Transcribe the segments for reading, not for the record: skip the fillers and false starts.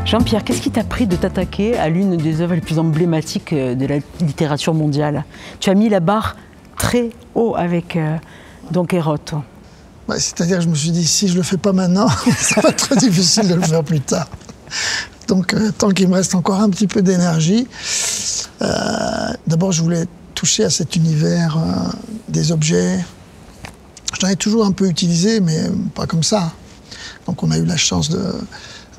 Jean-Pierre, qu'est-ce qui t'a pris de t'attaquer à l'une des œuvres les plus emblématiques de la littérature mondiale? Tu as mis la barre très haut avec Don Quichotte. C'est-à-dire que je me suis dit, si je ne le fais pas maintenant, ça va être très difficile de le faire plus tard. Donc, tant qu'il me reste encore un petit peu d'énergie, d'abord, je voulais toucher à cet univers des objets. J'en ai toujours un peu utilisé, mais pas comme ça. Donc, on a eu la chance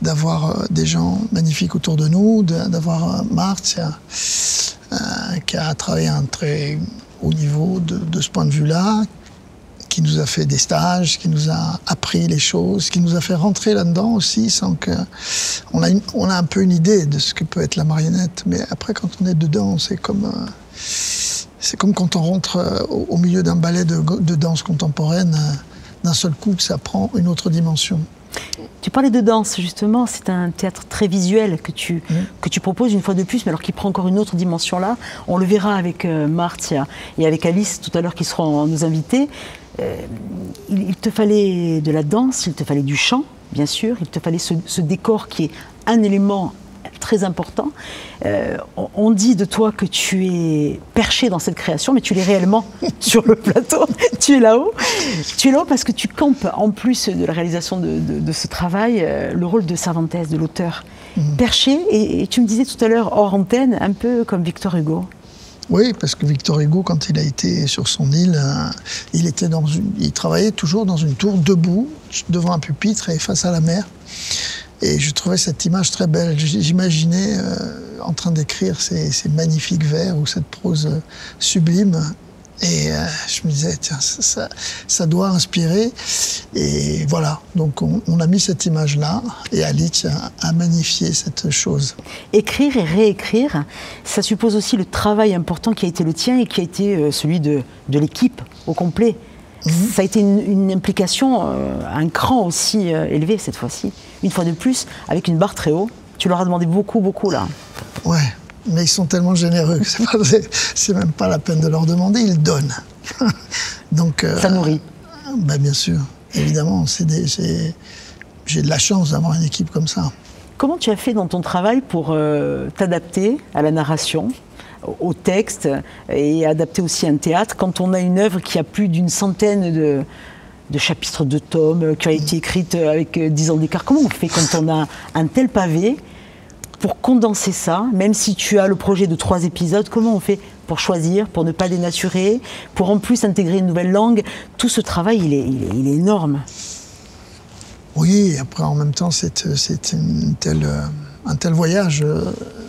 d'avoir des gens magnifiques autour de nous, d'avoir Marzia, qui a travaillé à un très haut niveau de ce point de vue-là, qui nous a fait des stages, qui nous a appris les choses, qui nous a fait rentrer là-dedans aussi, sans que... On a un peu une idée de ce que peut être la marionnette, mais après, quand on est dedans, c'est comme quand on rentre au milieu d'un ballet de danse contemporaine, d'un seul coup, ça prend une autre dimension. Tu parlais de danse, justement, c'est un théâtre très visuel que tu proposes une fois de plus, mais alors qui prend encore une autre dimension là. On le verra avec Marzia et avec Alice tout à l'heure qui seront nos invités. Il te fallait de la danse, il te fallait du chant, bien sûr, il te fallait ce décor qui est un élément très important. On dit de toi que tu es perché dans cette création, mais tu l'es réellement sur le plateau. Tu es là-haut. Tu es là-haut parce que tu campes, en plus de la réalisation de ce travail, le rôle de Cervantes, de l'auteur. Perché, et tu me disais tout à l'heure, hors antenne, un peu comme Victor Hugo. Oui, parce que Victor Hugo, quand il a été sur son île, il travaillait toujours dans une tour, debout, devant un pupitre et face à la mer. Et je trouvais cette image très belle. J'imaginais en train d'écrire ces magnifiques vers ou cette prose sublime. Et je me disais, tiens, ça doit inspirer. Et voilà, donc on a mis cette image-là, et Alice a magnifié cette chose. Écrire et réécrire, ça suppose aussi le travail important qui a été le tien et qui a été celui de l'équipe au complet. Ça a été une implication, un cran aussi élevé cette fois-ci, une fois de plus, avec une barre très haut. Tu leur as demandé beaucoup, beaucoup là. Ouais, mais ils sont tellement généreux que c'est même pas la peine de leur demander, ils donnent. Donc, ça nourrit. Bien sûr, évidemment, j'ai de la chance d'avoir une équipe comme ça. Comment tu as fait dans ton travail pour t'adapter à la narration, au texte, et adapter aussi un théâtre quand on a une œuvre qui a plus d'une centaine de chapitres, de tomes, qui a été écrite avec 10 ans d'écart? Comment on fait quand on a un tel pavé pour condenser ça, même si tu as le projet de 3 épisodes? Comment on fait pour choisir, pour ne pas dénaturer, pour en plus intégrer une nouvelle langue? Tout ce travail, il est énorme. Oui, après en même temps, c'est un tel voyage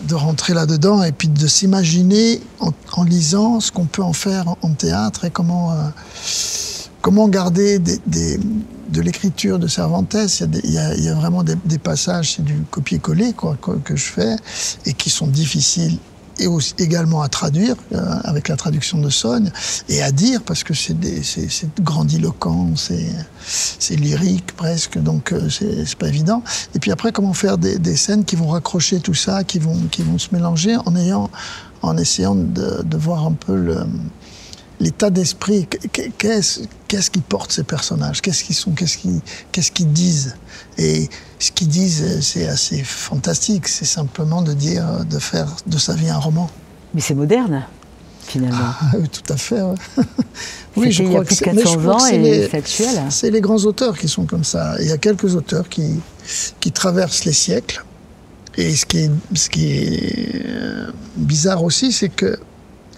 de rentrer là-dedans et puis de s'imaginer en lisant ce qu'on peut en faire en théâtre et comment garder de l'écriture de Cervantes. Il y a vraiment des passages, c'est du copier-coller que je fais et qui sont difficiles et aussi également à traduire avec la traduction de Sogne et à dire parce que c'est grandiloquent, c'est lyrique presque, donc c'est pas évident. Et puis après, comment faire des scènes qui vont raccrocher tout ça, qui vont se mélanger en essayant de voir un peu l'état d'esprit. Qu'est-ce qui porte ces personnages? Qu'est-ce qu'ils sont? Qu'est-ce qu'ils disent? Et ce qu'ils disent, c'est assez fantastique. C'est simplement de faire de sa vie un roman. Mais c'est moderne, finalement. Oui, tout à fait. Ouais. Oui, je crois que c'est 400 ans et c'est actuel. C'est les grands auteurs qui sont comme ça. Il y a quelques auteurs qui traversent les siècles. Et ce qui est bizarre aussi, c'est que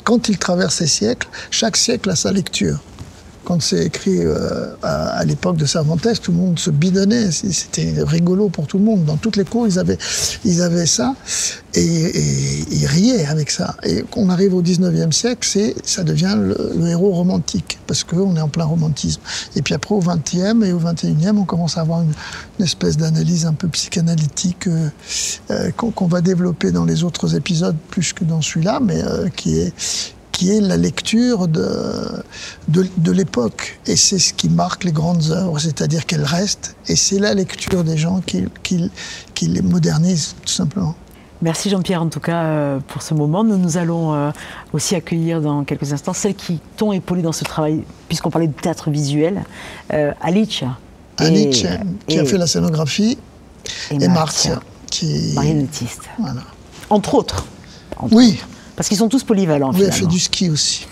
quand ils traversent ces siècles, chaque siècle a sa lecture. Quand c'est écrit à l'époque de Cervantes, tout le monde se bidonnait, c'était rigolo pour tout le monde. Dans toutes les cours, ils avaient ça et ils riaient avec ça. Et qu'on arrive au 19e siècle, ça devient le héros romantique, parce qu'on est en plein romantisme. Et puis après, au 20e et au 21e, on commence à avoir une espèce d'analyse un peu psychanalytique qu'on va développer dans les autres épisodes plus que dans celui-là, mais qui est la lecture de l'époque. Et c'est ce qui marque les grandes œuvres, c'est-à-dire qu'elles restent, et c'est la lecture des gens qui les modernise, tout simplement. Merci Jean-Pierre, en tout cas, pour ce moment. Nous allons aussi accueillir dans quelques instants celles qui t'ont épaulé dans ce travail, puisqu'on parlait de théâtre visuel, Alice. Alice, qui a fait la scénographie, et Marzia, qui est... Marionnettiste. Voilà. Entre autres. Oui. Parce qu'ils sont tous polyvalents, Oui, finalement. elle fait du ski aussi.